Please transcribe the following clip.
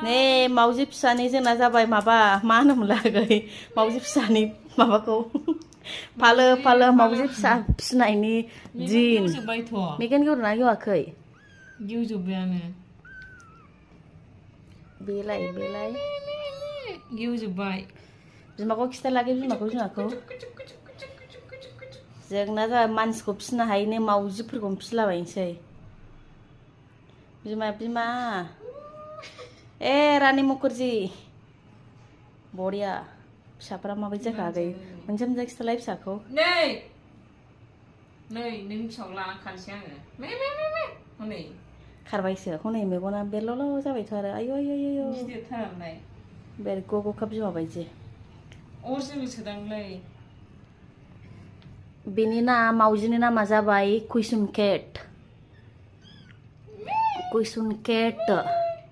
नै मावजि फिसानि जोंना जाबाय माबा मा होनोमोनलाय मावजि फिसानि माबाखौ फालो फालो मावजि फिसा फिसिनायनि दिन मेगन गेवदोंना गेवाखै गेवजोब्बायानो बेलाय गेवजोब्बाय बिमाखौ खिथालागे बिमाखौ जोंना जाबाय मानसिखौ फिसिनो हायैनि मावजिफोरखौनो फिसिलाबायनोसै बिमा ए रानी मुखर्जी बरिया फिसाफ्रा माबायदि जाखो आगै मोनसे मोनसे खिथालाय फिसाखौ नै नों फिसाखौ खानसै आङो हनै खारबायसो हनै मेगना बेरल' जाबायथ' आरो आयौ गिदिरथारलाय बेर गग'खा बिमा बायदि अरजिनेल सोदांलै बेनि मावजिनि नामा जाबाय कुइसन केट